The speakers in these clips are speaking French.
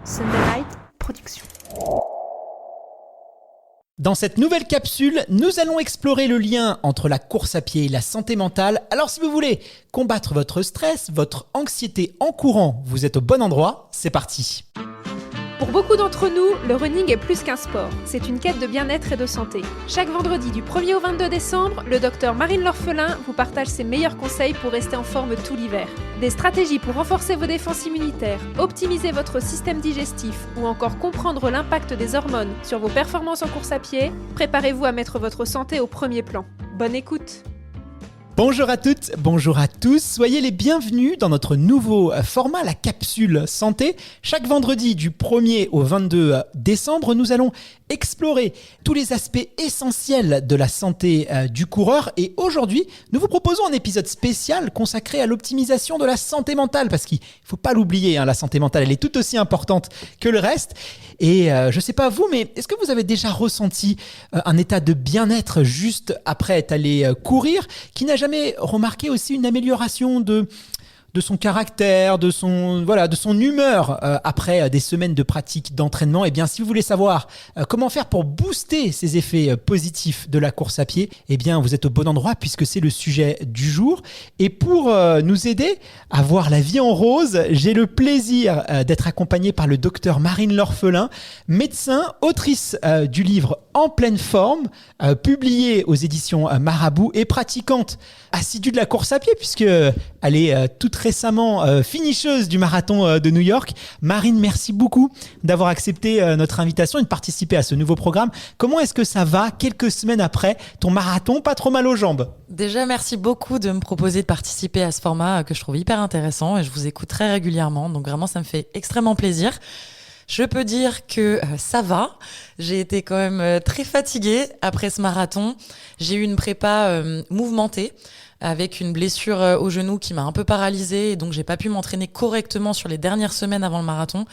Sunday Night Production. Dans cette nouvelle capsule, nous allons explorer le lien entre la course à pied et la santé mentale. Alors si vous voulez combattre votre stress, votre anxiété en courant, vous êtes au bon endroit, c'est parti. Pour beaucoup d'entre nous, le running est plus qu'un sport. C'est une quête de bien-être et de santé. Chaque vendredi du 1er au 22 décembre, le docteur Marine L'Orphelin vous partage ses meilleurs conseils pour rester en forme tout l'hiver. Des stratégies pour renforcer vos défenses immunitaires, optimiser votre système digestif ou encore comprendre l'impact des hormones sur vos performances en course à pied, préparez-vous à mettre votre santé au premier plan. Bonne écoute! Bonjour à toutes, bonjour à tous, soyez les bienvenus dans notre nouveau format, la capsule santé. Chaque vendredi du 1er au 22 décembre, nous allons explorer tous les aspects essentiels de la santé du coureur. Et aujourd'hui, nous vous proposons un épisode spécial consacré à l'optimisation de la santé mentale, parce qu'il ne faut pas l'oublier, la santé mentale, elle est tout aussi importante que le reste. Et je ne sais pas vous, mais est-ce que vous avez déjà ressenti un état de bien-être juste après être allé courir, qui n'a jamais remarqué aussi une amélioration de son caractère, de son humeur après des semaines de pratique d'entraînement? Eh bien, si vous voulez savoir comment faire pour booster ces effets positifs de la course à pied, eh bien, vous êtes au bon endroit puisque c'est le sujet du jour. Et pour nous aider à voir la vie en rose, j'ai le plaisir d'être accompagné par le docteur Marine L'Orphelin, médecin, autrice du livre En pleine forme, publié aux éditions Marabout et pratiquante assidue de la course à pied puisqu'elle est toute récemment finisheuse du marathon de New York. Marine, merci beaucoup d'avoir accepté notre invitation et de participer à ce nouveau programme. Comment est-ce que ça va quelques semaines après ton marathon? Pas trop mal aux jambes? Déjà, merci beaucoup de me proposer de participer à ce format que je trouve hyper intéressant et je vous écoute très régulièrement. Donc vraiment, ça me fait extrêmement plaisir. Je peux dire que ça va. J'ai été quand même très fatiguée après ce marathon. J'ai eu une prépa mouvementée avec une blessure au genou qui m'a un peu paralysée et donc j'ai pas pu m'entraîner correctement sur les dernières semaines avant le marathon.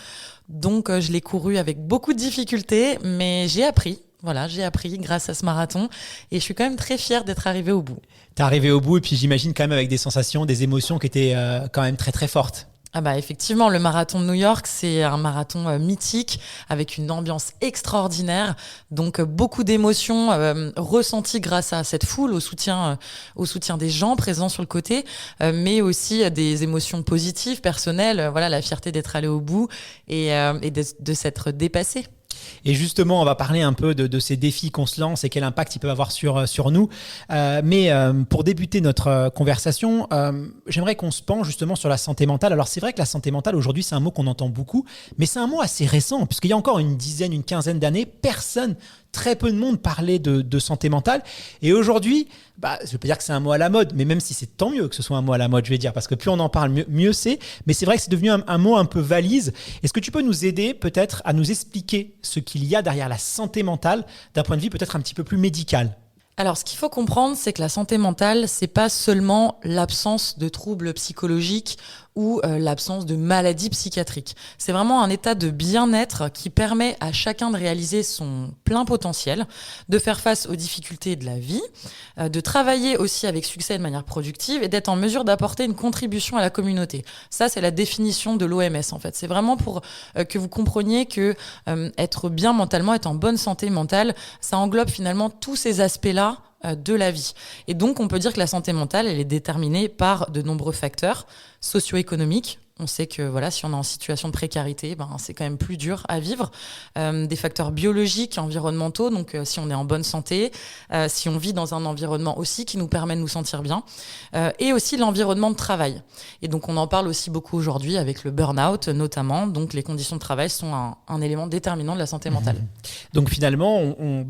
Donc je l'ai couru avec beaucoup de difficultés, mais j'ai appris. Voilà, j'ai appris grâce à ce marathon et je suis quand même très fière d'être arrivée au bout. T'es arrivée au bout et puis j'imagine quand même avec des sensations, des émotions qui étaient quand même très très fortes. Ah bah effectivement, le marathon de New York, c'est un marathon mythique avec une ambiance extraordinaire. Donc beaucoup d'émotions ressenties grâce à cette foule, au soutien des gens présents sur le côté, mais aussi des émotions positives, personnelles. Voilà, la fierté d'être allé au bout et de s'être dépassé. Et justement, on va parler un peu de ces défis qu'on se lance et quel impact ils peuvent avoir sur nous. Mais pour débuter notre conversation, j'aimerais qu'on se penche justement sur la santé mentale. Alors c'est vrai que la santé mentale, aujourd'hui, c'est un mot qu'on entend beaucoup, mais c'est un mot assez récent, puisqu'il y a encore une quinzaine d'années, très peu de monde parlait de santé mentale. Et aujourd'hui, je ne veux pas dire que c'est un mot à la mode, mais même si c'est tant mieux que ce soit un mot à la mode, je vais dire, parce que plus on en parle, mieux c'est. Mais c'est vrai que c'est devenu un mot un peu valise. Est-ce que tu peux nous aider peut-être à nous expliquer ce qu'il y a derrière la santé mentale d'un point de vue peut-être un petit peu plus médical ? Alors, ce qu'il faut comprendre, c'est que la santé mentale, c'est pas seulement l'absence de troubles psychologiques ou l'absence de maladies psychiatriques. C'est vraiment un état de bien-être qui permet à chacun de réaliser son plein potentiel, de faire face aux difficultés de la vie, de travailler aussi avec succès de manière productive et d'être en mesure d'apporter une contribution à la communauté. Ça, c'est la définition de l'OMS, en fait. C'est vraiment pour que vous compreniez que être bien mentalement, être en bonne santé mentale, ça englobe finalement tous ces aspects-là de la vie. Et donc, on peut dire que la santé mentale, elle est déterminée par de nombreux facteurs socio-économiques. On sait que si on est en situation de précarité, c'est quand même plus dur à vivre. Des facteurs biologiques, environnementaux, donc si on est en bonne santé, si on vit dans un environnement aussi qui nous permet de nous sentir bien, et aussi l'environnement de travail. Et donc on en parle aussi beaucoup aujourd'hui avec le burn-out notamment. Donc les conditions de travail sont un élément déterminant de la santé mentale. Donc finalement, on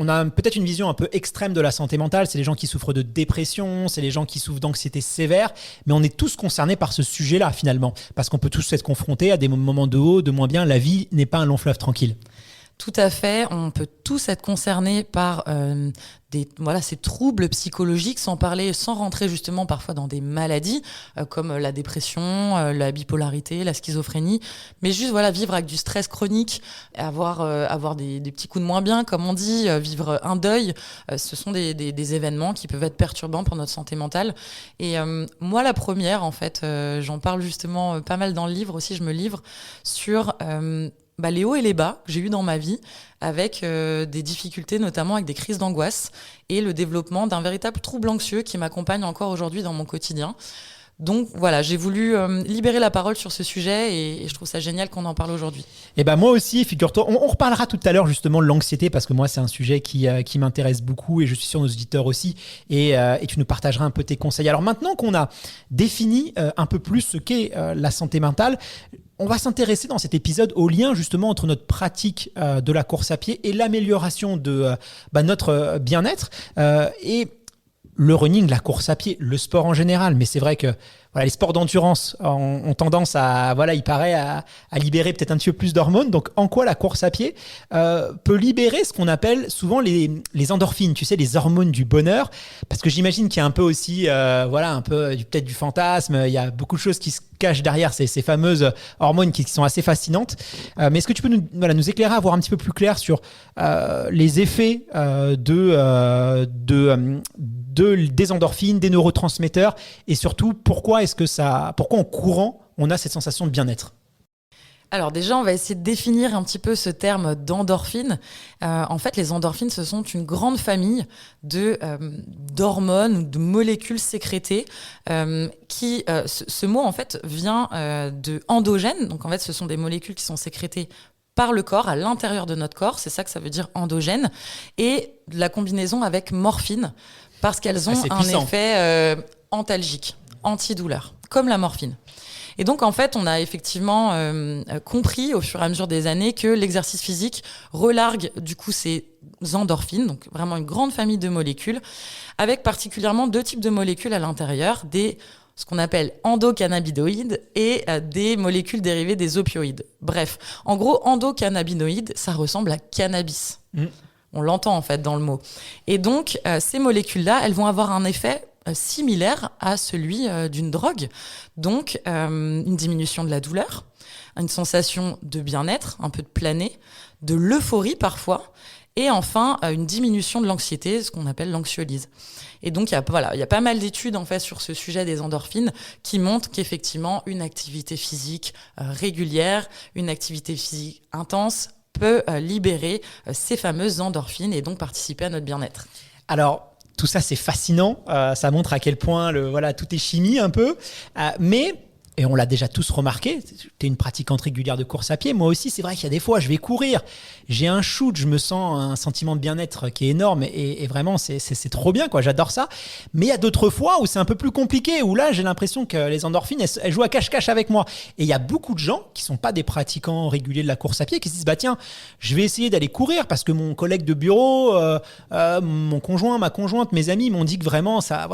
a peut-être une vision un peu extrême de la santé mentale. C'est les gens qui souffrent de dépression, c'est les gens qui souffrent d'anxiété sévère, mais on est tous concernés par ce sujet-là finalement, parce qu'on peut tous être confrontés à des moments de haut, de moins bien. La vie n'est pas un long fleuve tranquille. Tout à fait, on peut tous être concernés par ces troubles psychologiques, sans rentrer justement parfois dans des maladies comme la dépression, la bipolarité, la schizophrénie, mais juste vivre avec du stress chronique, avoir des petits coups de moins bien, comme on dit, vivre un deuil, ce sont des événements qui peuvent être perturbants pour notre santé mentale. Et moi, la première, en fait, j'en parle justement pas mal dans le livre aussi, je me livre sur les hauts et les bas que j'ai eu dans ma vie, avec des difficultés, notamment avec des crises d'angoisse et le développement d'un véritable trouble anxieux qui m'accompagne encore aujourd'hui dans mon quotidien. Donc voilà, j'ai voulu libérer la parole sur ce sujet et je trouve ça génial qu'on en parle aujourd'hui. Et moi aussi, figure-toi, on reparlera tout à l'heure justement de l'anxiété parce que moi c'est un sujet qui m'intéresse beaucoup et je suis sûr nos auditeurs aussi et tu nous partageras un peu tes conseils. Alors maintenant qu'on a défini un peu plus ce qu'est la santé mentale, on va s'intéresser dans cet épisode au lien justement entre notre pratique de la course à pied et l'amélioration de notre bien-être et le running, la course à pied, le sport en général. Mais c'est vrai que les sports d'endurance ont tendance il paraît, à libérer peut-être un petit peu plus d'hormones. Donc, en quoi la course à pied peut libérer ce qu'on appelle souvent les endorphines, tu sais, les hormones du bonheur. Parce que j'imagine qu'il y a un peu aussi, peut-être du fantasme. Il y a beaucoup de choses qui se cachent derrière ces fameuses hormones qui sont assez fascinantes. Mais est-ce que tu peux nous éclairer, à voir un petit peu plus clair sur les effets des endorphines, des neurotransmetteurs et surtout pourquoi en courant on a cette sensation de bien-être? Alors déjà, on va essayer de définir un petit peu ce terme d'endorphine. En fait, les endorphines, ce sont une grande famille d'hormones ou de molécules sécrétées ce mot, en fait, vient de endogène. Donc, en fait, ce sont des molécules qui sont sécrétées par le corps, à l'intérieur de notre corps. C'est ça que ça veut dire endogène. Et de la combinaison avec morphine, parce qu'elles ont un effet antalgique, antidouleur, comme la morphine. Et donc, en fait, on a effectivement compris au fur et à mesure des années que l'exercice physique relargue du coup ces endorphines, donc vraiment une grande famille de molécules, avec particulièrement 2 types de molécules à l'intérieur, ce qu'on appelle endocannabinoïdes et des molécules dérivées des opioïdes. Bref, en gros, endocannabinoïdes, ça ressemble à cannabis. On l'entend en fait dans le mot. Et donc, ces molécules-là, elles vont avoir un effet similaire à celui d'une drogue. Donc, une diminution de la douleur, une sensation de bien-être, un peu de planer, de l'euphorie parfois, et enfin, une diminution de l'anxiété, ce qu'on appelle l'anxiolyse. Et donc, il y a pas mal d'études en fait sur ce sujet des endorphines qui montrent qu'effectivement, une activité physique régulière, une activité physique intense peut libérer ces fameuses endorphines et donc participer à notre bien-être. Alors, tout ça, c'est fascinant. Ça montre à quel point tout est chimie un peu. Mais, et on l'a déjà tous remarqué, tu es une pratiquante régulière de course à pied. Moi aussi, c'est vrai qu'il y a des fois, je vais courir. J'ai un shoot, je me sens un sentiment de bien-être qui est énorme. Et vraiment, c'est trop bien, quoi. J'adore ça. Mais il y a d'autres fois où c'est un peu plus compliqué, où là, j'ai l'impression que les endorphines, elles jouent à cache-cache avec moi. Et il y a beaucoup de gens qui ne sont pas des pratiquants réguliers de la course à pied qui se disent, tiens, je vais essayer d'aller courir parce que mon collègue de bureau, mon conjoint, ma conjointe, mes amis m'ont dit que vraiment, ça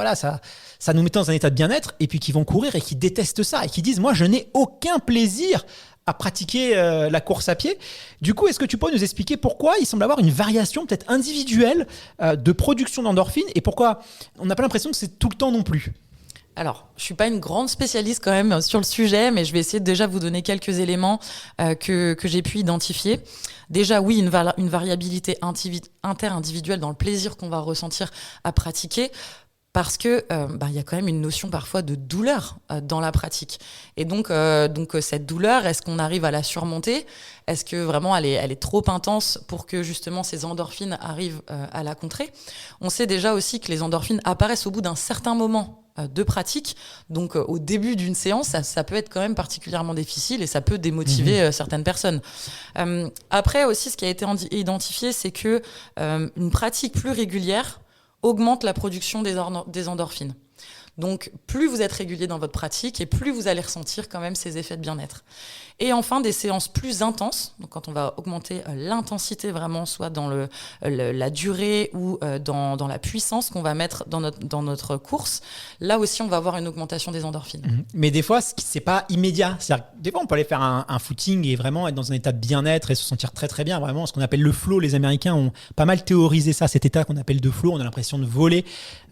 nous met dans un état de bien-être. Et puis qui vont courir et qui détestent ça et qui disent, moi, je n'ai aucun plaisir à pratiquer la course à pied. Du coup, est-ce que tu peux nous expliquer pourquoi il semble avoir une variation peut-être individuelle de production d'endorphines et pourquoi on n'a pas l'impression que c'est tout le temps non plus? Alors, je suis pas une grande spécialiste quand même sur le sujet, mais je vais essayer de déjà vous donner quelques éléments que j'ai pu identifier. Déjà, oui, une variabilité inter-individuelle dans le plaisir qu'on va ressentir à pratiquer. Parce que y a quand même une notion parfois de douleur dans la pratique. Et donc cette douleur, est-ce qu'on arrive à la surmonter? Est-ce que vraiment elle est trop intense pour que justement ces endorphines arrivent à la contrer? On sait déjà aussi que les endorphines apparaissent au bout d'un certain moment de pratique. Donc au début d'une séance, ça peut être quand même particulièrement difficile et ça peut démotiver certaines personnes. Après aussi, ce qui a été identifié, c'est que une pratique plus régulière augmente la production des endorphines. Donc, plus vous êtes régulier dans votre pratique et plus vous allez ressentir quand même ces effets de bien-être. Et enfin, des séances plus intenses, donc quand on va augmenter l'intensité vraiment, soit dans la durée ou dans la puissance qu'on va mettre dans notre course, là aussi, on va avoir une augmentation des endorphines. Mais des fois, c'est pas immédiat. C'est-à-dire, des fois, on peut aller faire un footing et vraiment être dans un état de bien-être et se sentir très très bien. Vraiment, ce qu'on appelle le flow. Les Américains ont pas mal théorisé ça, cet état qu'on appelle de flow. On a l'impression de voler,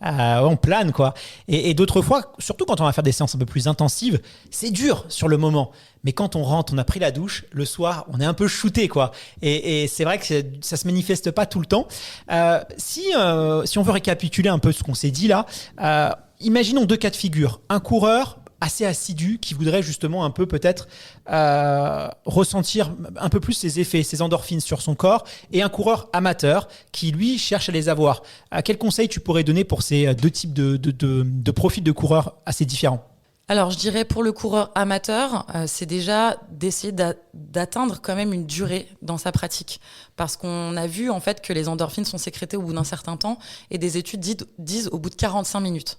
on plane quoi. Et d'autres fois, surtout quand on va faire des séances un peu plus intensives, c'est dur sur le moment. Mais quand on rentre, on a pris la douche, le soir, on est un peu shooté, quoi. Et c'est vrai que ça se manifeste pas tout le temps. Si on veut récapituler un peu ce qu'on s'est dit là, imaginons 2 cas de figure. Un coureur assez assidu qui voudrait justement un peu peut-être ressentir un peu plus ses effets, ses endorphines sur son corps, et un coureur amateur qui lui cherche à les avoir. Quel conseil tu pourrais donner pour ces 2 types de profils de coureurs assez différents? Alors, je dirais pour le coureur amateur, c'est déjà d'essayer d'atteindre quand même une durée dans sa pratique. Parce qu'on a vu en fait que les endorphines sont sécrétées au bout d'un certain temps et des études disent au bout de 45 minutes.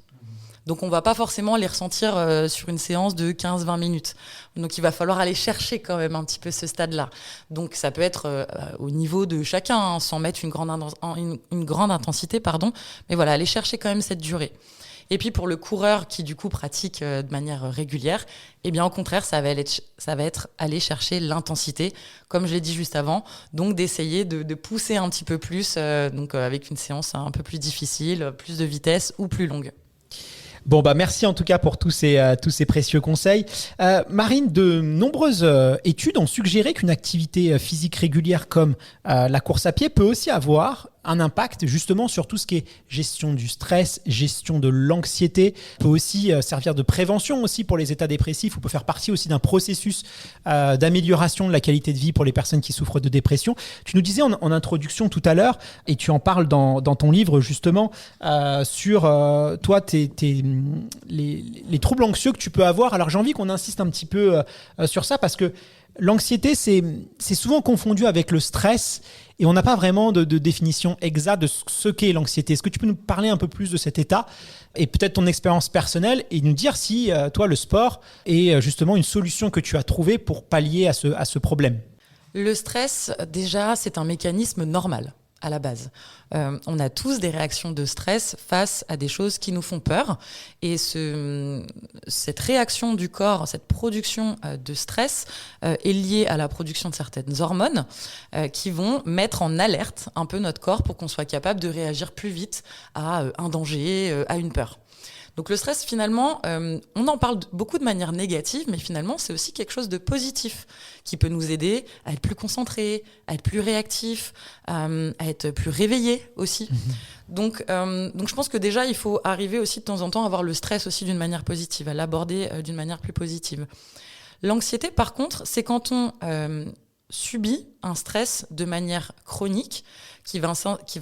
Donc, on va pas forcément les ressentir sur une séance de 15-20 minutes. Donc, il va falloir aller chercher quand même un petit peu ce stade-là. Donc, ça peut être au niveau de chacun, hein, sans mettre une grande intensité, pardon. Mais voilà, aller chercher quand même cette durée. Et puis pour le coureur qui du coup pratique de manière régulière, eh bien au contraire, ça va être aller chercher l'intensité, comme je l'ai dit juste avant, donc d'essayer de pousser un petit peu plus, avec une séance un peu plus difficile, plus de vitesse ou plus longue. Bon, merci en tout cas pour tous ces précieux conseils. Marine, de nombreuses études ont suggéré qu'une activité physique régulière comme la course à pied peut aussi avoir un impact justement sur tout ce qui est gestion du stress, gestion de l'anxiété, peut aussi servir de prévention aussi pour les états dépressifs, ou peut faire partie aussi d'un processus d'amélioration de la qualité de vie pour les personnes qui souffrent de dépression. Tu nous disais en introduction tout à l'heure, et tu en parles dans ton livre justement, sur toi, les troubles anxieux que tu peux avoir. Alors j'ai envie qu'on insiste un petit peu sur ça, parce que l'anxiété, c'est souvent confondu avec le stress et on n'a pas vraiment de définition exacte de ce qu'est l'anxiété. Est-ce que tu peux nous parler un peu plus de cet état et peut-être ton expérience personnelle et nous dire si, toi, le sport est justement une solution que tu as trouvée pour pallier à ce problème? Le stress, déjà, c'est un mécanisme normal à la base. On a tous des réactions de stress face à des choses qui nous font peur. Et cette réaction du corps, cette production de stress est liée à la production de certaines hormones qui vont mettre en alerte un peu notre corps pour qu'on soit capable de réagir plus vite à un danger, à une peur. Donc le stress, finalement, on en parle beaucoup de manière négative, mais finalement, c'est aussi quelque chose de positif qui peut nous aider à être plus concentrés, à être plus réactifs, à être plus réveillés aussi. Donc je pense que déjà, il faut arriver aussi de temps en temps à voir le stress aussi d'une manière positive, à l'aborder d'une manière plus positive. L'anxiété, par contre, c'est quand on subit un stress de manière chronique qui va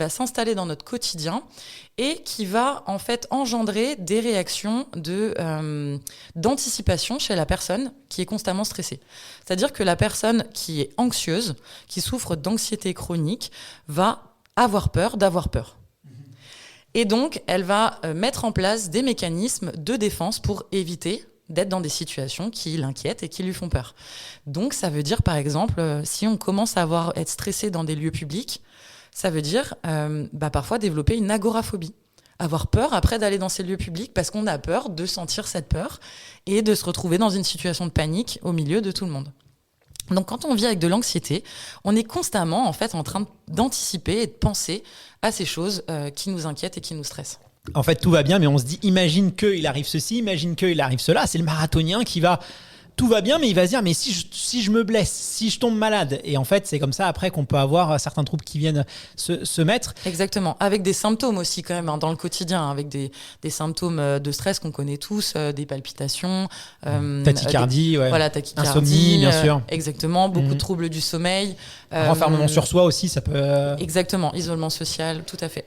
s'installer dans notre quotidien et qui va en fait engendrer des réactions d'anticipation chez la personne qui est constamment stressée. C'est-à-dire que la personne qui est anxieuse, qui souffre d'anxiété chronique, va avoir peur d'avoir peur. Et donc, elle va mettre en place des mécanismes de défense pour éviter d'être dans des situations qui l'inquiètent et qui lui font peur. Donc, ça veut dire, par exemple, si on commence à être stressé dans des lieux publics, ça veut dire parfois développer une agoraphobie. Avoir peur après d'aller dans ces lieux publics parce qu'on a peur de sentir cette peur et de se retrouver dans une situation de panique au milieu de tout le monde. Donc, quand on vit avec de l'anxiété, on est constamment en fait en train d'anticiper et de penser à ces choses qui nous inquiètent et qui nous stressent. En fait, tout va bien, mais on se dit, imagine qu'il arrive ceci, imagine qu'il arrive cela. C'est le marathonien qui va... Tout va bien, mais il va se dire, mais si je me blesse, si je tombe malade. Et en fait, c'est comme ça après qu'on peut avoir certains troubles qui viennent se mettre. Exactement, avec des symptômes aussi quand même dans le quotidien, avec des symptômes de stress qu'on connaît tous, des palpitations. Tachycardie, tachycardie. Insomnie, bien sûr. Exactement, beaucoup de troubles du sommeil. Renfermement sur soi aussi, ça peut... Exactement, isolement social, tout à fait.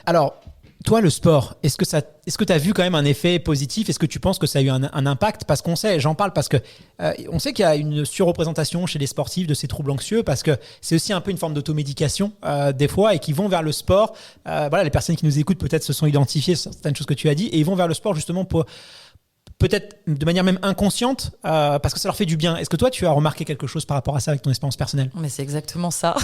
Alors... Toi, le sport, est-ce que tu as vu quand même un effet positif? Est-ce que tu penses que ça a eu un impact? Parce qu'on sait, j'en parle parce que on sait qu'il y a une surreprésentation chez les sportifs de ces troubles anxieux, parce que c'est aussi un peu une forme d'automédication des fois, et qui vont vers le sport. Voilà, les personnes qui nous écoutent peut-être se sont identifiées sur certaines choses que tu as dit, et ils vont vers le sport justement pour peut-être de manière même inconsciente, parce que ça leur fait du bien. Est-ce que toi, tu as remarqué quelque chose par rapport à ça avec ton expérience personnelle? Mais c'est exactement ça.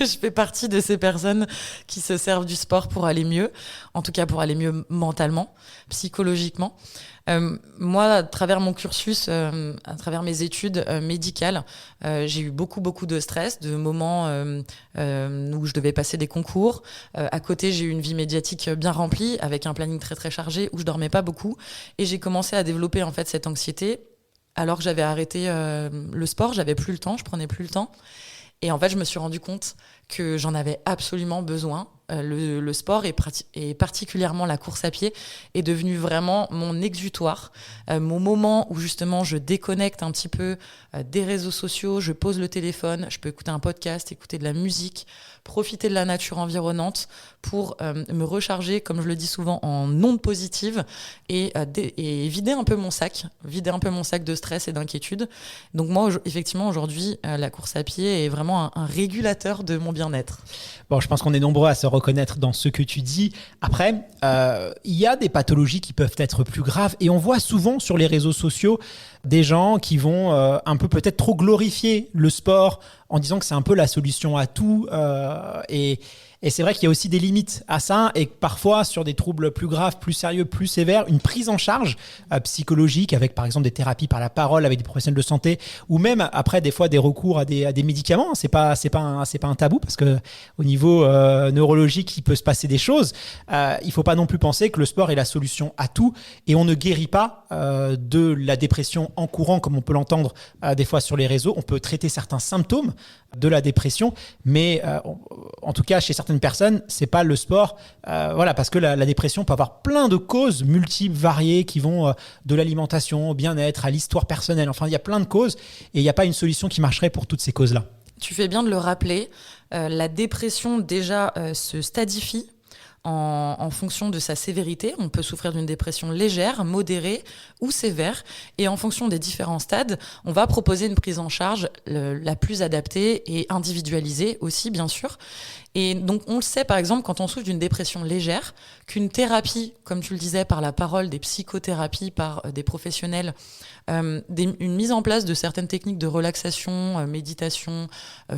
Je fais partie de ces personnes qui se servent du sport pour aller mieux, en tout cas pour aller mieux mentalement, psychologiquement. Moi, à travers mon cursus, à travers mes études médicales, j'ai eu beaucoup de stress, de moments où je devais passer des concours. À côté, j'ai eu une vie médiatique bien remplie, avec un planning très chargé, où je dormais pas beaucoup. Et j'ai commencé à développer en fait cette anxiété, alors que j'avais arrêté le sport, j'avais plus le temps, je prenais plus le temps. Et en fait, je me suis rendu compte que j'en avais absolument besoin. Le sport et particulièrement la course à pied est devenu vraiment mon exutoire, mon moment où justement je déconnecte un petit peu des réseaux sociaux, je pose le téléphone, je peux écouter un podcast, écouter de la musique, profiter de la nature environnante pour me recharger, comme je le dis souvent, en ondes positives et vider un peu mon sac de stress et d'inquiétude. Donc moi, effectivement, aujourd'hui, la course à pied est vraiment un régulateur de mon bien-être. Bon, je pense qu'on est nombreux à se reconnaître dans ce que tu dis. Après, il y a des pathologies qui peuvent être plus graves, et on voit souvent sur les réseaux sociaux des gens qui vont un peu peut-être trop glorifier le sport en disant que c'est un peu la solution à tout. Et c'est vrai qu'il y a aussi des limites à ça, et que parfois sur des troubles plus graves, plus sérieux, plus sévères, une prise en charge psychologique avec par exemple des thérapies par la parole avec des professionnels de santé, ou même après des fois des recours à des médicaments, c'est pas un tabou, parce que au niveau neurologique il peut se passer des choses. Il faut pas non plus penser que le sport est la solution à tout, et on ne guérit pas de la dépression en courant comme on peut l'entendre des fois sur les réseaux. On peut traiter certains symptômes de la dépression, mais en tout cas chez certaines personnes, c'est pas le sport, voilà, parce que la dépression peut avoir plein de causes multiples, variées, qui vont de l'alimentation au bien-être, à l'histoire personnelle. Enfin, il y a plein de causes, et il n'y a pas une solution qui marcherait pour toutes ces causes-là. Tu fais bien de le rappeler. La dépression déjà se stadifie en fonction de sa sévérité. On peut souffrir d'une dépression légère, modérée ou sévère. Et en fonction des différents stades, on va proposer une prise en charge la plus adaptée et individualisée aussi, bien sûr. Et donc, on le sait, par exemple, quand on souffre d'une dépression légère, qu'une thérapie, comme tu le disais, par la parole, des psychothérapies par des professionnels, une mise en place de certaines techniques de relaxation, méditation,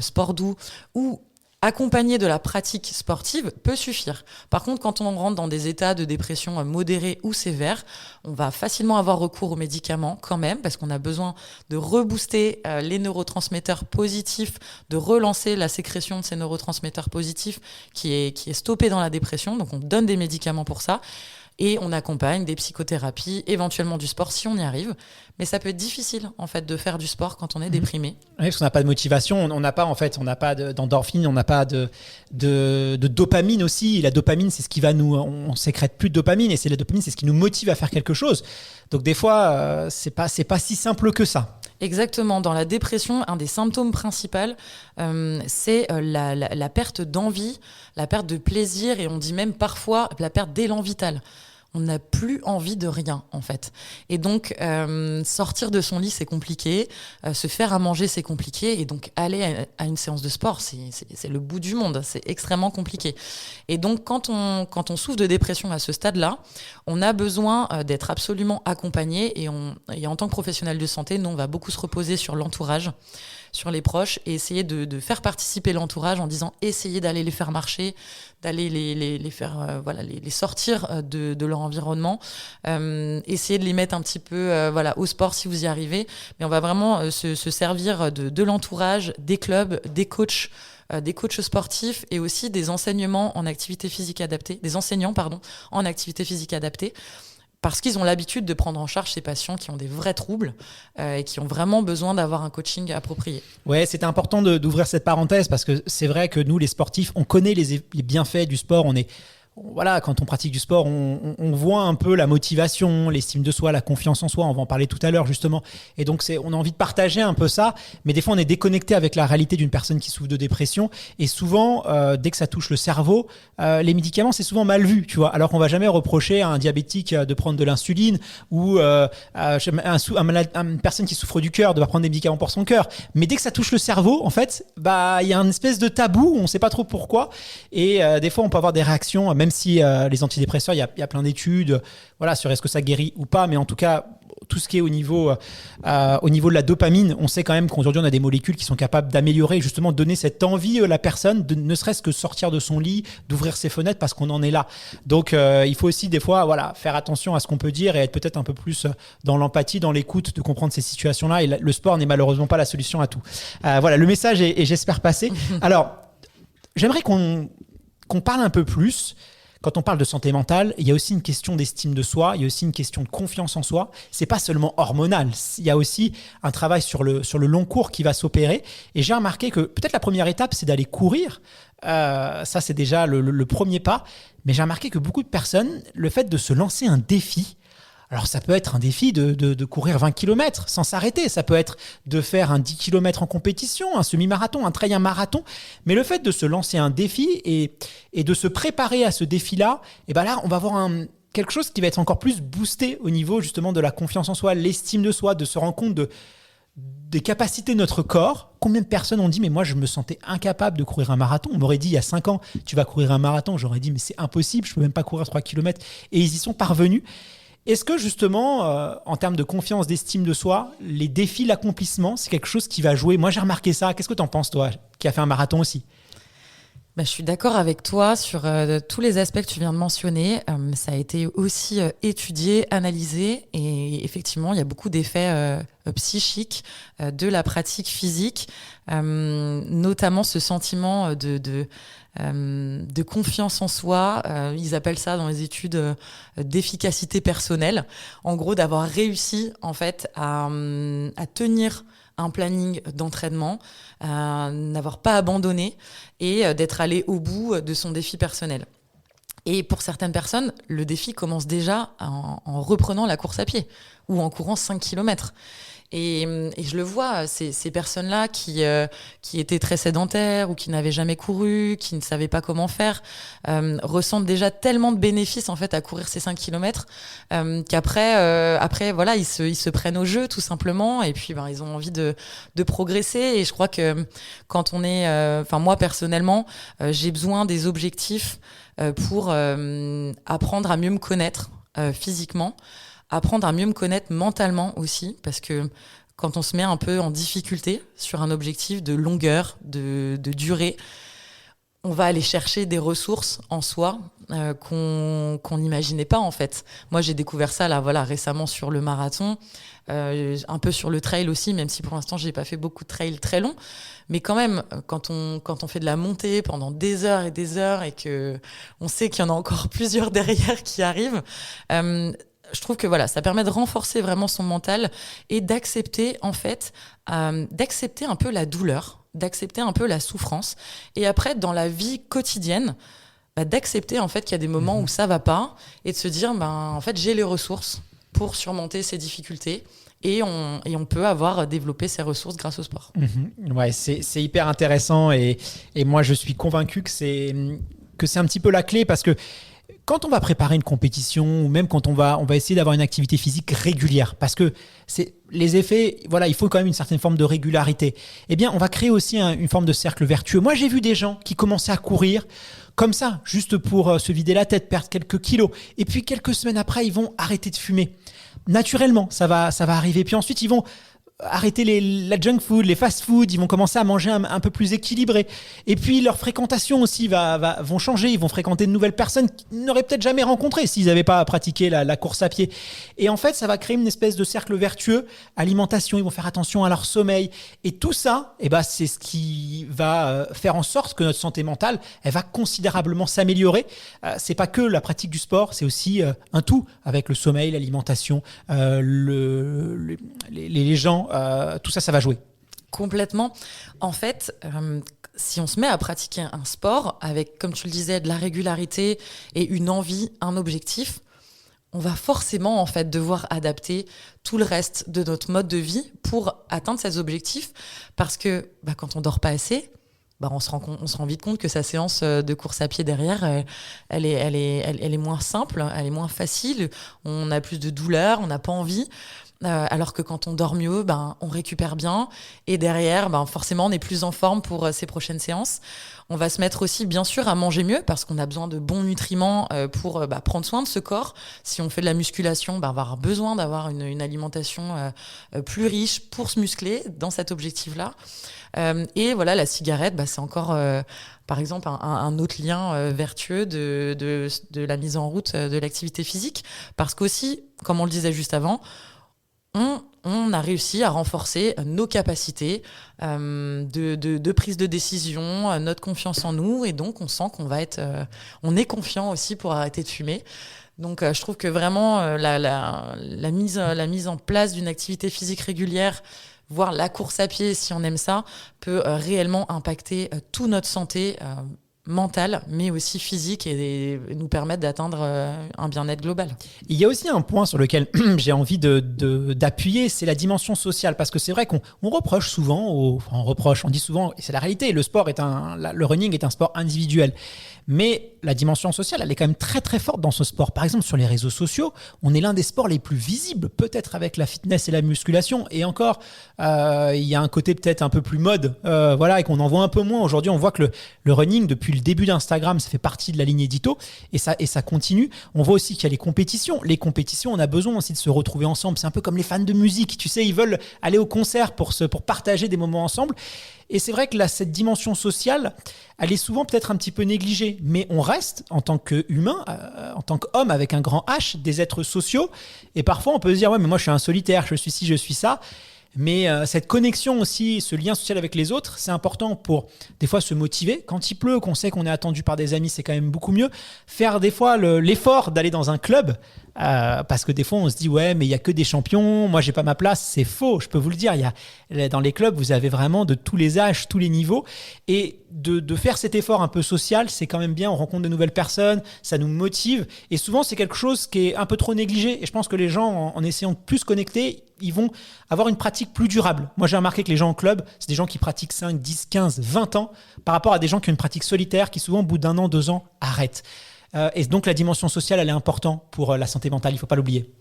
sport doux, ou accompagné de la pratique sportive peut suffire. Par contre, quand on rentre dans des états de dépression modérés ou sévères, on va facilement avoir recours aux médicaments quand même, parce qu'on a besoin de rebooster les neurotransmetteurs positifs, de relancer la sécrétion de ces neurotransmetteurs positifs qui est stoppée dans la dépression. Donc on donne des médicaments pour ça. Et on accompagne des psychothérapies, éventuellement du sport si on y arrive. Mais ça peut être difficile en fait de faire du sport quand on est déprimé. Oui, parce qu'on n'a pas de motivation, on n'a pas d'endorphine, on n'a pas de dopamine aussi. Et la dopamine, c'est ce qui va on sécrète plus de dopamine, et c'est la dopamine, c'est ce qui nous motive à faire quelque chose. Donc des fois, c'est pas si simple que ça. Exactement. Dans la dépression, un des symptômes principaux, c'est la perte d'envie, la perte de plaisir, et on dit même parfois la perte d'élan vital. On n'a plus envie de rien, en fait. Et donc, sortir de son lit, c'est compliqué. Se faire à manger, c'est compliqué. Et donc, aller à une séance de sport, c'est le bout du monde. C'est extrêmement compliqué. Et donc, quand on souffre de dépression à ce stade-là, on a besoin d'être absolument accompagné. Et en tant que professionnel de santé, nous, on va beaucoup se reposer sur l'entourage, sur les proches, et essayer de faire participer l'entourage en disant essayez d'aller les faire marcher, d'aller les faire les sortir de leur environnement, essayer de les mettre un petit peu au sport si vous y arrivez, mais on va vraiment se servir de l'entourage, des clubs, des coachs sportifs, et aussi des enseignants en activité physique adaptée, en activité physique adaptée, parce qu'ils ont l'habitude de prendre en charge ces patients qui ont des vrais troubles et qui ont vraiment besoin d'avoir un coaching approprié. Ouais, c'était important d'ouvrir cette parenthèse, parce que c'est vrai que nous, les sportifs, on connaît les bienfaits du sport, voilà, quand on pratique du sport, on voit un peu la motivation, l'estime de soi, la confiance en soi. On va en parler tout à l'heure justement. Et donc on a envie de partager un peu ça, mais des fois on est déconnecté avec la réalité d'une personne qui souffre de dépression. Et souvent, dès que ça touche le cerveau, les médicaments c'est souvent mal vu, tu vois. Alors qu'on va jamais reprocher à un diabétique de prendre de l'insuline ou une personne qui souffre du cœur de prendre des médicaments pour son cœur. Mais dès que ça touche le cerveau, en fait, il y a une espèce de tabou. On ne sait pas trop pourquoi. Et des fois, on peut avoir des réactions, même si les antidépresseurs, il y a plein d'études, voilà, sur est-ce que ça guérit ou pas. Mais en tout cas, tout ce qui est au niveau de la dopamine, on sait quand même qu'aujourd'hui, on a des molécules qui sont capables d'améliorer, justement, donner cette envie à la personne de ne serait-ce que sortir de son lit, d'ouvrir ses fenêtres parce qu'on en est là. Donc, il faut aussi des fois, voilà, faire attention à ce qu'on peut dire et être peut-être un peu plus dans l'empathie, dans l'écoute, de comprendre ces situations-là. Et le sport n'est malheureusement pas la solution à tout. Voilà, le message est j'espère passé. Alors, j'aimerais qu'on parle un peu plus. Quand on parle de santé mentale, il y a aussi une question d'estime de soi, il y a aussi une question de confiance en soi. C'est pas seulement hormonal, il y a aussi un travail sur le long cours qui va s'opérer. Et j'ai remarqué que peut-être la première étape, c'est d'aller courir. Ça, c'est déjà le premier pas. Mais j'ai remarqué que beaucoup de personnes, le fait de se lancer un défi, alors ça peut être un défi de courir 20 km sans s'arrêter, ça peut être de faire un 10 km en compétition, un semi-marathon, un trail, un marathon, mais le fait de se lancer un défi et de se préparer à ce défi-là, et ben là on va avoir quelque chose qui va être encore plus boosté au niveau justement de la confiance en soi, l'estime de soi, de se rendre compte des capacités de notre corps. Combien de personnes ont dit mais moi je me sentais incapable de courir un marathon, on m'aurait dit il y a 5 ans tu vas courir un marathon, j'aurais dit mais c'est impossible, je peux même pas courir 3 km, et ils y sont parvenus. Est-ce que justement, en termes de confiance, d'estime de soi, les défis, l'accomplissement, c'est quelque chose qui va jouer? Moi, j'ai remarqué ça. Qu'est-ce que tu en penses, toi, qui as fait un marathon aussi? Je suis d'accord avec toi sur tous les aspects que tu viens de mentionner. Ça a été aussi étudié, analysé, et effectivement, il y a beaucoup d'effets psychiques de la pratique physique, notamment ce sentiment de confiance en soi. Ils appellent ça dans les études d'efficacité personnelle. En gros, d'avoir réussi en fait à tenir un planning d'entraînement, n'avoir pas abandonné et d'être allé au bout de son défi personnel. Et pour certaines personnes, le défi commence déjà en reprenant la course à pied ou en courant 5 km. Et je le vois, ces personnes-là qui étaient très sédentaires ou qui n'avaient jamais couru, qui ne savaient pas comment faire, ressentent déjà tellement de bénéfices en fait à courir ces 5 km qu'après voilà, ils se prennent au jeu tout simplement, et puis ils ont envie de progresser. Et je crois que quand on est, moi personnellement, j'ai besoin des objectifs pour apprendre à mieux me connaître physiquement, apprendre à mieux me connaître mentalement aussi, parce que quand on se met un peu en difficulté sur un objectif de longueur, de durée, on va aller chercher des ressources en soi qu'on n'imaginait pas en fait. Moi, j'ai découvert ça là, voilà, récemment sur le marathon, un peu sur le trail aussi, même si pour l'instant, j'ai pas fait beaucoup de trails très longs. Mais quand même, quand on fait de la montée pendant des heures et que on sait qu'il y en a encore plusieurs derrière qui arrivent, je trouve que voilà, ça permet de renforcer vraiment son mental et d'accepter en fait, d'accepter un peu la douleur, d'accepter un peu la souffrance, et après dans la vie quotidienne, d'accepter en fait qu'il y a des moments où ça va pas, et de se dire en fait j'ai les ressources pour surmonter ces difficultés. Et on peut avoir développé ces ressources grâce au sport. Ouais, c'est hyper intéressant, et moi je suis convaincu que c'est un petit peu la clé, parce que quand on va préparer une compétition, ou même quand on va essayer d'avoir une activité physique régulière, parce que les effets, voilà, il faut quand même une certaine forme de régularité. Eh bien, on va créer aussi une forme de cercle vertueux. Moi, j'ai vu des gens qui commençaient à courir comme ça, juste pour se vider la tête, perdre quelques kilos. Et puis, quelques semaines après, ils vont arrêter de fumer. Naturellement, ça va arriver. Puis ensuite, ils vont arrêter la junk food, les fast food, ils vont commencer à manger un peu plus équilibré. Et puis leur fréquentation aussi vont changer, ils vont fréquenter de nouvelles personnes qu'ils n'auraient peut-être jamais rencontrées s'ils n'avaient pas pratiqué la course à pied. Et en fait, ça va créer une espèce de cercle vertueux. Alimentation, ils vont faire attention à leur sommeil. Et tout ça, c'est ce qui va faire en sorte que notre santé mentale, elle va considérablement s'améliorer. C'est pas que la pratique du sport, c'est aussi un tout avec le sommeil, l'alimentation, les gens. Tout ça va jouer. Complètement. En fait, si on se met à pratiquer un sport avec, comme tu le disais, de la régularité et une envie, un objectif, on va forcément en fait devoir adapter tout le reste de notre mode de vie pour atteindre ces objectifs, parce que quand on dort pas assez, on se rend vite compte que sa séance de course à pied derrière, elle est moins simple, elle est moins facile, on a plus de douleur, on n'a pas envie. Alors que quand on dort mieux, on récupère bien, et derrière, forcément, on est plus en forme pour ces prochaines séances. On va se mettre aussi, bien sûr, à manger mieux, parce qu'on a besoin de bons nutriments pour prendre soin de ce corps. Si on fait de la musculation, on va avoir besoin d'avoir une alimentation plus riche pour se muscler dans cet objectif-là. Et voilà, la cigarette, c'est encore, par exemple, un autre lien vertueux de la mise en route de l'activité physique, parce qu'aussi, comme on le disait juste avant, on a réussi à renforcer nos capacités de prise de décision, notre confiance en nous, et donc on sent on est confiant aussi pour arrêter de fumer. Donc je trouve que vraiment la mise en place d'une activité physique régulière, voire la course à pied, si on aime ça, peut réellement impacter toute notre santé mentale, mais aussi physique, et nous permettre d'atteindre un bien-être global. Il y a aussi un point sur lequel j'ai envie d'appuyer, c'est la dimension sociale, parce que c'est vrai qu'on reproche souvent, on dit souvent, et c'est la réalité, le running est un sport individuel. Mais la dimension sociale, elle est quand même très très forte dans ce sport. Par exemple, sur les réseaux sociaux, on est l'un des sports les plus visibles, peut-être avec la fitness et la musculation. Et encore, il y a un côté peut-être un peu plus mode, et qu'on en voit un peu moins. Aujourd'hui, on voit que le running, depuis le début d'Instagram, ça fait partie de la ligne édito, et ça continue. On voit aussi qu'il y a les compétitions. Les compétitions, on a besoin aussi de se retrouver ensemble. C'est un peu comme les fans de musique. Tu sais, ils veulent aller au concert pour partager des moments ensemble. Et c'est vrai que cette dimension sociale, elle est souvent peut-être un petit peu négligée. Mais on reste, en tant qu'humain, en tant qu'homme avec un grand H, des êtres sociaux. Et parfois, on peut se dire, ouais, mais moi, je suis un solitaire, je suis ci, je suis ça. Mais cette connexion aussi, ce lien social avec les autres, c'est important pour des fois se motiver. Quand il pleut, qu'on sait qu'on est attendu par des amis, c'est quand même beaucoup mieux. Faire des fois l'effort d'aller dans un club, parce que des fois on se dit ouais, mais il y a que des champions, moi j'ai pas ma place. C'est faux, je peux vous le dire. Dans les clubs, vous avez vraiment de tous les âges, tous les niveaux, et de faire cet effort un peu social, c'est quand même bien. On rencontre de nouvelles personnes, ça nous motive, et souvent c'est quelque chose qui est un peu trop négligé. Et je pense que les gens, en essayant de plus se connecter, ils vont avoir une pratique plus durable. Moi, j'ai remarqué que les gens en club, c'est des gens qui pratiquent 5, 10, 15, 20 ans, par rapport à des gens qui ont une pratique solitaire, qui souvent, au bout d'1 an, 2 ans, arrêtent. Et donc, la dimension sociale, elle est importante pour la santé mentale, il ne faut pas l'oublier.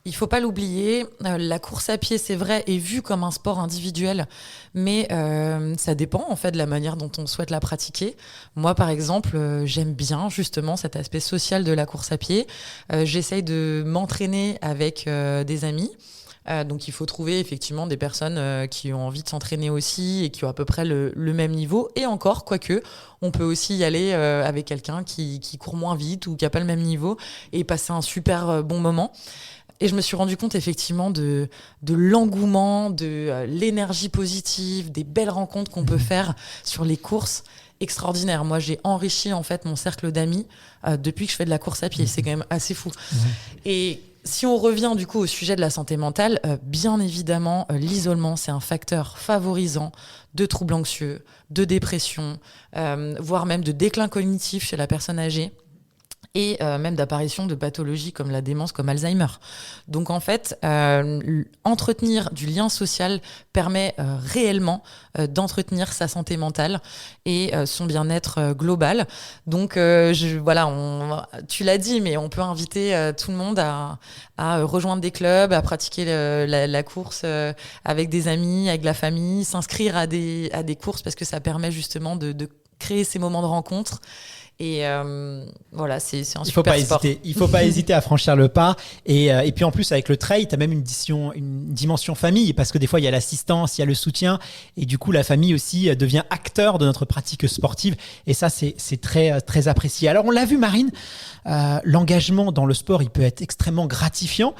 Il faut pas l'oublier, la course à pied, c'est vrai, est vue comme un sport individuel, mais ça dépend en fait de la manière dont on souhaite la pratiquer. Moi, par exemple, j'aime bien justement cet aspect social de la course à pied. J'essaye de m'entraîner avec des amis. Donc il faut trouver effectivement des personnes qui ont envie de s'entraîner aussi et qui ont à peu près le même niveau. Et encore, quoique, on peut aussi y aller avec quelqu'un qui court moins vite ou qui n'a pas le même niveau et passer un super bon moment. Et je me suis rendu compte effectivement de l'engouement, de l'énergie positive, des belles rencontres qu'on peut faire sur les courses. Extraordinaire. Moi, j'ai enrichi en fait mon cercle d'amis depuis que je fais de la course à pied. C'est quand même assez fou. Et si on revient du coup au sujet de la santé mentale, bien évidemment, l'isolement, c'est un facteur favorisant de troubles anxieux, de dépression, voire même de déclin cognitif chez la personne âgée. Et même d'apparition de pathologies comme la démence, comme Alzheimer. Donc en fait, entretenir du lien social permet réellement d'entretenir sa santé mentale et son bien-être global. Donc tu l'as dit, mais on peut inviter tout le monde à rejoindre des clubs, à pratiquer la course avec des amis, avec la famille, s'inscrire à des courses parce que ça permet justement de créer ces moments de rencontre. Et voilà, c'est un super sport. Il faut pas hésiter à franchir le pas. Et puis en plus, avec le trail, tu as même une dimension famille, parce que des fois, il y a l'assistance, il y a le soutien. Et du coup, la famille aussi devient acteur de notre pratique sportive. Et ça, c'est très, très apprécié. Alors, on l'a vu, Marine, l'engagement dans le sport, il peut être extrêmement gratifiant.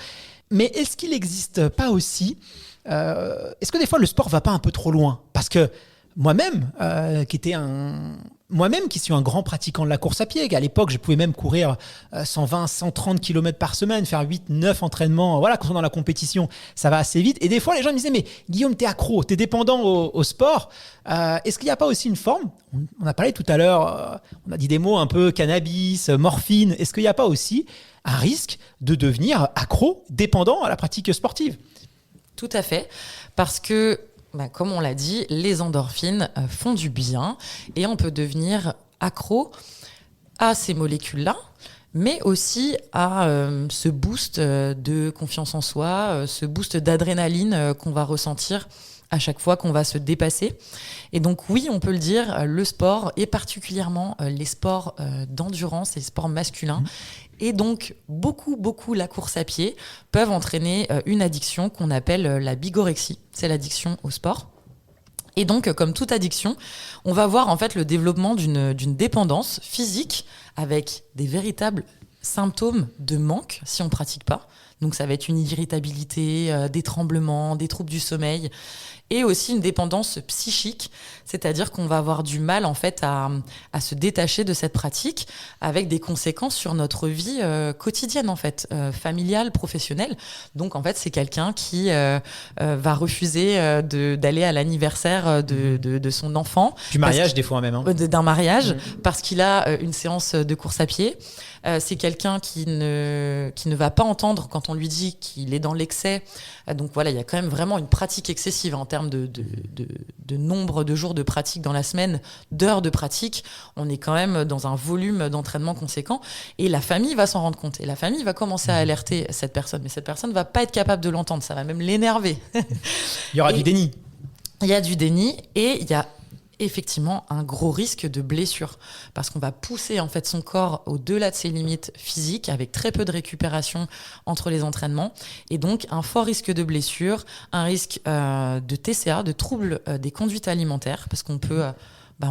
Mais est-ce qu'il n'existe pas aussi... est-ce que des fois, le sport va pas un peu trop loin ? Parce que moi-même, qui était un moi-même qui suis un grand pratiquant de la course à pied, qu'à l'époque je pouvais même courir 120, 130 km par semaine, faire 8, 9 entraînements, voilà, quand on est dans la compétition, ça va assez vite. Et des fois les gens me disaient, mais Guillaume, t'es accro, t'es dépendant au sport. Est-ce qu'il n'y a pas aussi une forme, on a parlé tout à l'heure, on a dit des mots un peu cannabis, morphine, est-ce qu'il n'y a pas aussi un risque de devenir accro, dépendant à la pratique sportive? Tout à fait, parce que comme on l'a dit, les endorphines font du bien et on peut devenir accro à ces molécules-là, mais aussi à ce boost de confiance en soi, ce boost d'adrénaline qu'on va ressentir à chaque fois qu'on va se dépasser. Et donc oui, on peut le dire, le sport, et particulièrement les sports d'endurance, les sports masculins, et donc beaucoup la course à pied, peuvent entraîner une addiction qu'on appelle la bigorexie. C'est l'addiction au sport. Et donc, comme toute addiction, on va voir en fait le développement d'une dépendance physique avec des véritables symptômes de manque si on ne pratique pas. Donc ça va être une irritabilité, des tremblements, des troubles du sommeil, et aussi une dépendance psychique, c'est-à-dire qu'on va avoir du mal en fait à se détacher de cette pratique, avec des conséquences sur notre vie quotidienne en fait, familiale, professionnelle. Donc en fait c'est quelqu'un qui va refuser d'aller à l'anniversaire de son enfant. Du mariage des fois même. D'un mariage, parce qu'il a une séance de course à pied. C'est quelqu'un qui ne va pas entendre quand on lui dit qu'il est dans l'excès. Donc voilà, il y a quand même vraiment une pratique excessive en termes de nombre de jours de pratique dans la semaine, d'heures de pratique. On est quand même dans un volume d'entraînement conséquent. Et la famille va s'en rendre compte. Et la famille va commencer à alerter cette personne. Mais cette personne ne va pas être capable de l'entendre. Ça va même l'énerver. Il y aura du déni. Il y a du déni et il y a effectivement un gros risque de blessure, parce qu'on va pousser en fait son corps au-delà de ses limites physiques avec très peu de récupération entre les entraînements, et donc un fort risque de blessure, un risque de TCA, de troubles des conduites alimentaires, parce qu'on peut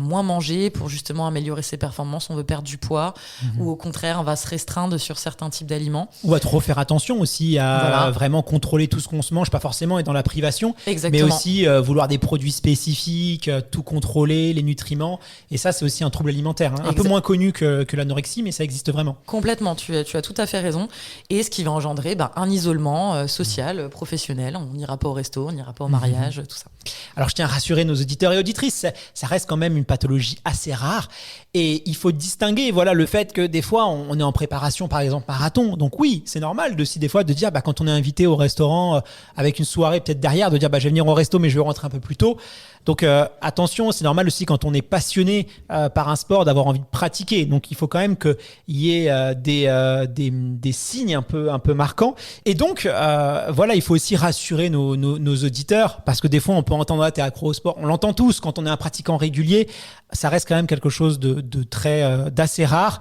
moins manger pour justement améliorer ses performances, on veut perdre du poids, ou au contraire on va se restreindre sur certains types d'aliments. Ou à trop faire attention aussi à vraiment contrôler tout ce qu'on se mange, pas forcément être dans la privation. Exactement. Mais aussi vouloir des produits spécifiques, tout contrôler, les nutriments. Et ça c'est aussi un trouble alimentaire, un peu moins connu que l'anorexie, mais ça existe vraiment. Complètement, tu as tout à fait raison. Et ce qui va engendrer un isolement social, professionnel. On n'ira pas au resto, on n'ira pas au mariage, tout ça. Alors je tiens à rassurer nos auditeurs et auditrices, ça reste quand même une pathologie assez rare, et il faut distinguer le fait que des fois on est en préparation, par exemple marathon, donc oui c'est normal des fois de dire quand on est invité au restaurant avec une soirée peut-être derrière, de dire je vais venir au resto mais je vais rentrer un peu plus tôt. Donc attention, c'est normal aussi quand on est passionné par un sport d'avoir envie de pratiquer. Donc il faut quand même qu'il y ait des signes un peu marquants. Et donc il faut aussi rassurer nos auditeurs, parce que des fois on peut entendre t'es accro au sport. On l'entend tous quand on est un pratiquant régulier. Ça reste quand même quelque chose d'assez rare,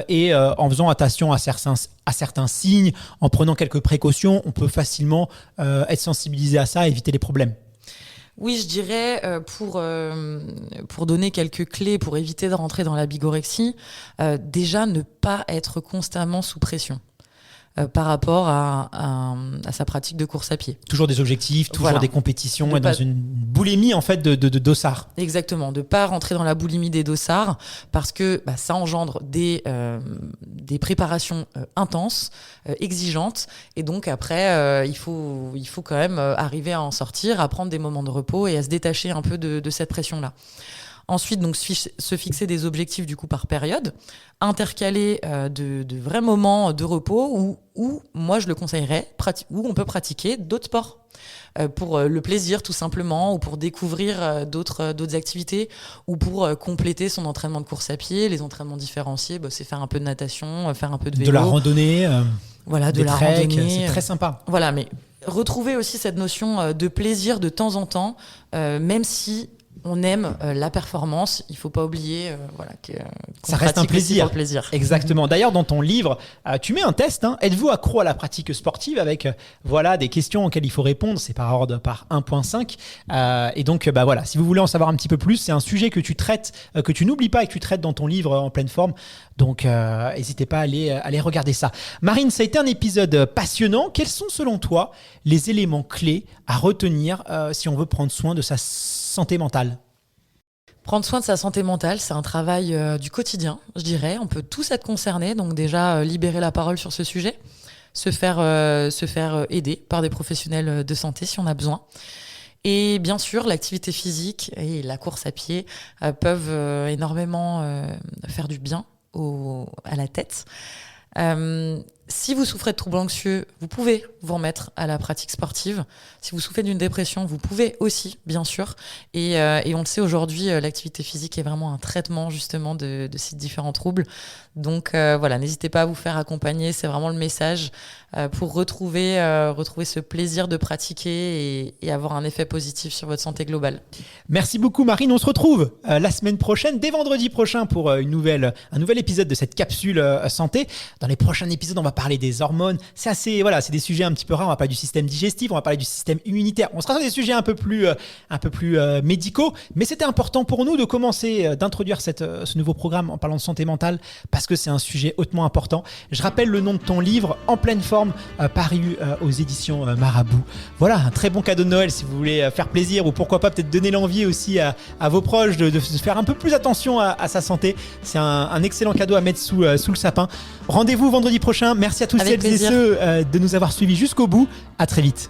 et en faisant attention à certains signes, en prenant quelques précautions, on peut facilement être sensibilisé à ça et éviter les problèmes. Oui, je dirais, pour donner quelques clés pour éviter de rentrer dans la bigorexie, déjà ne pas être constamment sous pression par rapport à sa pratique de course à pied. Toujours des objectifs, toujours des compétitions, et dans une boulimie en fait de dossards. Exactement, de pas rentrer dans la boulimie des dossards, parce que ça engendre des préparations intenses, exigeantes, et donc après il faut quand même arriver à en sortir, à prendre des moments de repos et à se détacher un peu de cette pression-là. Ensuite, donc, se fixer des objectifs du coup par période, intercaler de vrais moments de repos où moi je le conseillerais, où on peut pratiquer d'autres sports. Pour le plaisir tout simplement, ou pour découvrir d'autres activités, ou pour compléter son entraînement de course à pied. Les entraînements différenciés, c'est faire un peu de natation, faire un peu de vélo. De la randonnée, de la randonnée. C'est très sympa. Voilà, mais retrouver aussi cette notion de plaisir de temps en temps, même si on aime la performance, il ne faut pas oublier qu'on ça reste un plaisir. Pour le plaisir. Exactement. D'ailleurs, dans ton livre, tu mets un test. Êtes-vous accro à la pratique sportive, avec des questions auxquelles il faut répondre. C'est par ordre par 1.5. Et donc, si vous voulez en savoir un petit peu plus, c'est un sujet que tu traites, que tu n'oublies pas et que tu traites dans ton livre en pleine forme. Donc, n'hésitez pas à aller regarder ça. Marine, ça a été un épisode passionnant. Quels sont, selon toi, les éléments clés à retenir si on veut prendre soin de sa santé mentale? Prendre soin de sa santé mentale, c'est un travail du quotidien, je dirais. On peut tous être concernés, donc déjà libérer la parole sur ce sujet, se faire aider par des professionnels de santé si on a besoin. Et bien sûr, l'activité physique et la course à pied peuvent énormément faire du bien à la tête. Si vous souffrez de troubles anxieux, vous pouvez vous remettre à la pratique sportive. Si vous souffrez d'une dépression, vous pouvez aussi, bien sûr. Et on le sait aujourd'hui, l'activité physique est vraiment un traitement justement de ces différents troubles. Donc voilà, n'hésitez pas à vous faire accompagner. C'est vraiment le message pour retrouver ce plaisir de pratiquer et avoir un effet positif sur votre santé globale. Merci beaucoup Marine. On se retrouve la semaine prochaine, dès vendredi prochain, pour un nouvel épisode de cette capsule santé. Dans les prochains épisodes, on va parler des hormones. C'est des sujets un petit peu rares. On va parler du système digestif, on va parler du système immunitaire. On sera sur des sujets un peu plus médicaux, mais c'était important pour nous de commencer, d'introduire ce nouveau programme en parlant de santé mentale parce que c'est un sujet hautement important. Je rappelle le nom de ton livre, En pleine forme, paru aux éditions Marabout. Voilà, un très bon cadeau de Noël si vous voulez faire plaisir ou pourquoi pas peut-être donner l'envie aussi à vos proches de faire un peu plus attention à sa santé. C'est un excellent cadeau à mettre sous le sapin. Rendez-vous vendredi prochain. Merci à tous celles et ceux de nous avoir suivis jusqu'au bout. À très vite.